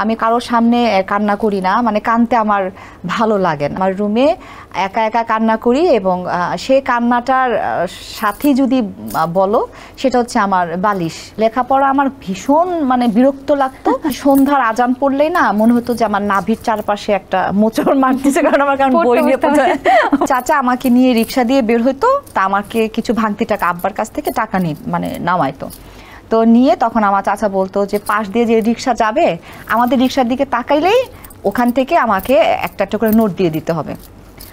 আমি কারোর সামনে কান্না করি না, মানে কাঁদতে আমার ভালো লাগে না। আমার রুমে একা একা কান্না করি এবং সেই কান্নাটার সাথে যদি বলো সেটা হচ্ছে আমার বালিশ। লেখাপড়া আমার ভীষণ মানে বিরক্ত লাগতো। সন্ধ্যার আজান পড়লেই না মনে হতো যে আমার নাভির চারপাশে একটা মোচড় মারতেছে, কারণ বই নিয়ে চাচা আমাকে নিয়ে রিক্সা দিয়ে বের হইতো, তা আমাকে কিছু ভাঙতি টাকা আব্বার কাছ থেকে টাকা মানে নামাইতো। তো নিয়ে তখন আমার চাচা বলতো যে পাশ দিয়ে যে রিক্সা যাবে আমাদের রিক্সার দিকে তাকাইলেই ওখান থেকে আমাকে একটা একটা করে নোট দিয়ে দিতে হবে।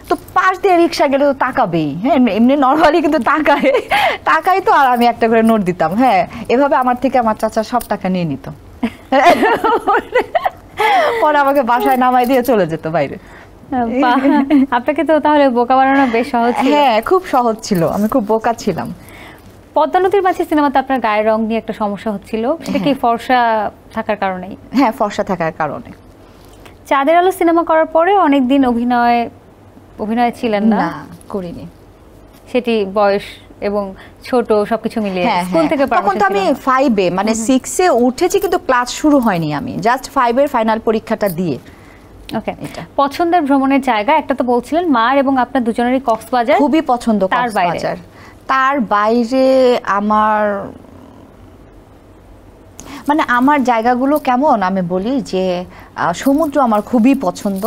তো পাশ দিয়ে রিক্সা গেলে তো তাকাবেই, হ্যাঁ এমনি নর্মালি কিন্তু তাকাই তো, আর আমি একটা করে নোট দিতাম। হ্যাঁ, এভাবে আমার থেকে আমার চাচা সব টাকা নিয়ে নিত, পরে আমাকে বাসায় নামাই দিয়ে চলে যেত বাইরে। আপনাকে তো তাহলে বোকা বানানো বেশ সহজ ছিল। হ্যাঁ, খুব সহজ ছিল, আমি খুব বোকা ছিলাম। পদ্মা নদীর মাঝে সিনেমাতে আপনার গায়ের রং নিয়ে একটা সমস্যা হচ্ছিল, সেটা কি ফর্সা থাকার কারণেই? হ্যাঁ, ফর্সা থাকার কারণে। চাঁদের আলো সিনেমা করার পরে অনেকদিন অভিনয় ছিলেন না? করিনি। সেটি বয়স এবং ছোট সবকিছু মিলিয়ে স্কুল থেকে তখন তো আমি 5 এ মানে 6 এ উঠেছি, কিন্তু ক্লাস শুরু হয়নি, আমি জাস্ট 5 এর ফাইনাল পরীক্ষাটা দিয়ে। ওকে, পছন্দের ভ্রমণের জায়গা একটা তো বলছিলেন মার এবং আপনার দুজনেরই কক্সবাজার। খুবই পছন্দ কক্সবাজার। তার বাইরে আমার মানে আমার জায়গাগুলো কেমন আমি বলি যে সমুদ্র আমার খুবই পছন্দ,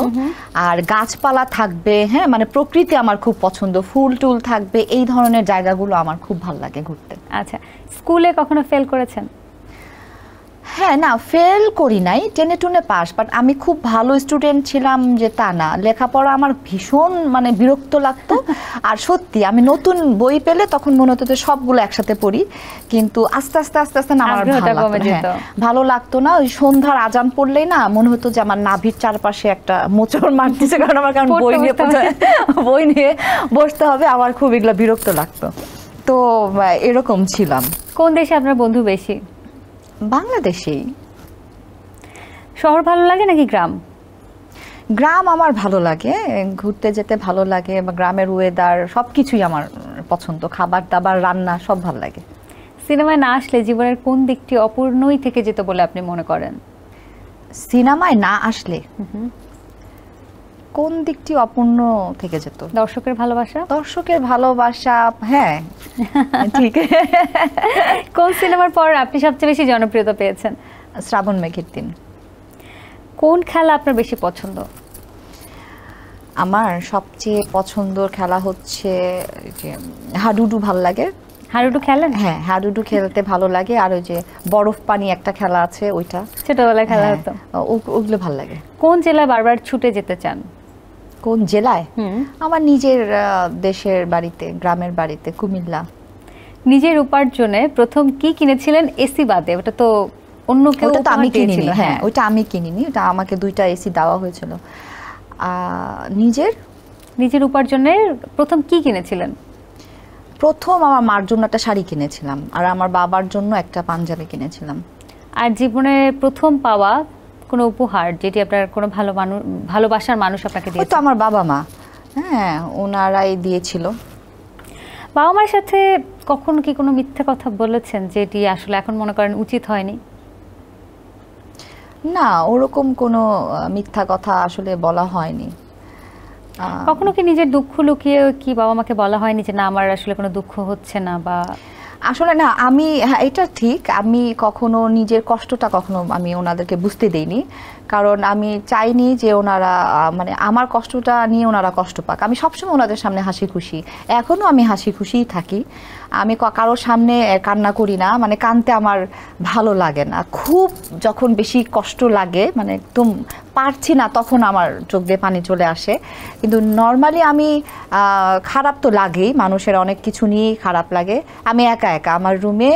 আর গাছপালা থাকবে, হ্যাঁ মানে প্রকৃতি আমার খুব পছন্দ, ফুল টুল থাকবে, এই ধরনের জায়গাগুলো আমার খুব ভালো লাগে ঘুরতে। আচ্ছা, স্কুলে কখনো ফেল করেছেন? হ্যাঁ, না ফেল করি নাই, টেনে টুনে পাস, বাট আমি খুব ভালো স্টুডেন্ট ছিলাম যে তা না। লেখাপড়া আমার ভীষণ মানে বিরক্ত লাগতো, আর সত্যি আমি নতুন বই পেলে তখন মনে হতো যে সবগুলো একসাথে পড়ি, কিন্তু আস্তে আস্তে না আমার ভালো লাগতো না। ওই সন্ধ্যার আজান পড়লেই না মনে হতো যে আমার নাভির চারপাশে একটা মোচড় মারতেছে, কারণ বই নিয়ে বসতে হবে, আমার খুব এগুলো বিরক্ত লাগতো। তো এরকম ছিলাম। কোন দেশে আপনার বন্ধু বেশি? বাংলাদেশেই। শহর ভালো লাগে নাকি গ্রাম? গ্রাম আমার ভালো লাগে, ঘুরতে যেতে ভালো লাগে, বা গ্রামের ওয়েদার সবকিছুই আমার পছন্দ, খাবার দাবার রান্না সব ভালো লাগে। সিনেমায় না আসলে জীবনের কোন দিকটি অপূর্ণই থেকে যেত বলে আপনি মনে করেন? সিনেমায় না আসলে কোন দিকটি অপূর্ণ থেকে যেত? দর্শকের ভালোবাসা। দর্শকের ভালোবাসা, হ্যাঁ ঠিক। কোন সিনেমার পর আপনি সবচেয়ে বেশি জনপ্রিয়তা পেয়েছেন? শ্রাবণ মেঘের দিন। কোন খেলা আপনার বেশি পছন্দ? আমার সবচেয়ে পছন্দের খেলা হচ্ছে যে হাডুডু ভালো লাগে। হাডুডু খেলেন? হ্যাঁ, হাডুডু খেলতে ভালো লাগে, আর ওই যে বরফ পানি একটা খেলা আছে, ওইটা ছোটবেলায় খেলা হতো, ওগুলো ভালো লাগে। কোন জেলায় বারবার ছুটে যেতে চান? কোন জেলায়? আমার নিজের দেশের বাড়িতে, গ্রামের বাড়িতে, কুমিল্লা। নিজের উপার্জনে প্রথম কি কিনেছিলেন এসি বাদে? ওটা তো অন্য কেউ। ওটা তো আমি কিনিনি। হ্যাঁ, ওটা আমি কিনিনি, ওটা আমাকে 2টা এসি দেওয়া হয়েছিল। নিজের উপার্জনের প্রথম কি কিনেছিলেন? প্রথম আমার মার জন্য একটা শাড়ি কিনেছিলাম, আর আমার বাবার জন্য একটা পাঞ্জাবি কিনেছিলাম। আর জীবনে প্রথম পাওয়া কোনো উপহার যেটি আপনার কোনো ভালোবাসার মানুষ আপনাকে দিয়েছে? তো আমার বাবা মা, হ্যাঁ ওনারাই দিয়েছিল। বাবা মার সাথে কখনো কি কোনো মিথ্যা কথা বলেছেন যেটি আসলে এখন মনে করেন উচিত হয়নি? না, ওরকম কোনো মিথ্যা কথা আসলে বলা হয়নি। কখনো কি নিজের দুঃখ লুকিয়ে কি বাবা মাকে বলা হয়নি যে না আমার আসলে কোনো দুঃখ হচ্ছে না? বা আসলে না, আমি হ্যাঁ এটা ঠিক, আমি কখনো নিজের কষ্টটা কখনো আমি ওনাদেরকে বুঝতে দেইনি, কারণ আমি চাইনি যে ওনারা মানে আমার কষ্টটা নিয়ে ওনারা কষ্ট পাক। আমি সবসময় ওনাদের সামনে হাসি খুশি, এখনও আমি হাসি খুশিই থাকি। আমি কারোর সামনে কান্না করি না, মানে কাঁদতে আমার ভালো লাগে না। খুব যখন বেশি কষ্ট লাগে, মানে একদম পারছি না, তখন আমার চোখ দিয়ে পানি চলে আসে। কিন্তু নর্মালি আমি খারাপ তো লাগেই, মানুষের অনেক কিছু নিয়েই খারাপ লাগে। আমি একা আমার রুমে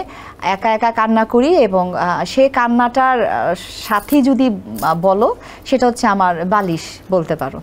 একা কান্না করি, এবং সেই কান্নাটার সাথে যদি বলো সেটা হচ্ছে আমার বালিশ বলতে পারো।